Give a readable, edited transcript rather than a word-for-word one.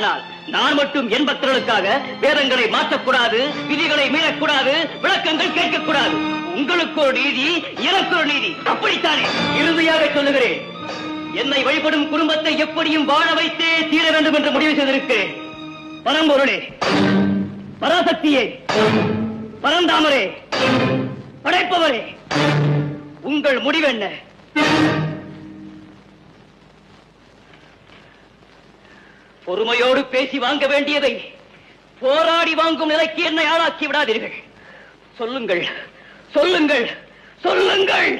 ஆனால் நான் மட்டும் என் பக்தர்களுக்காக வேதங்களை மாற்றக்கூடாது, விதிகளை மீறக்கூடாது, விளக்கங்கள் கேட்கக்கூடாது. உங்களுக்கு ஒரு நீதி, எனக்கு ஒரு நீதி. அப்படித்தானே? இறுதியாக சொல்லுகிறேன், என்னை வழிபடும் குடும்பத்தை எப்படியும் வாழ வைத்தே தீர வேண்டும் என்று முடிவு செய்திருக்கிறேன். பரம்பொருளே, பராசக்தியே, பரந்தாமரே, படைப்பவரே, உங்கள் முடிவு என்ன? பொறுமையோடு பேசி வாங்க வேண்டியதை போராடி வாங்கும் நிலைக்கு என்னை ஆளாக்கி விடாதீர்கள். சொல்லுங்கள், சொல்லுங்கள், சொல்லுங்கள்.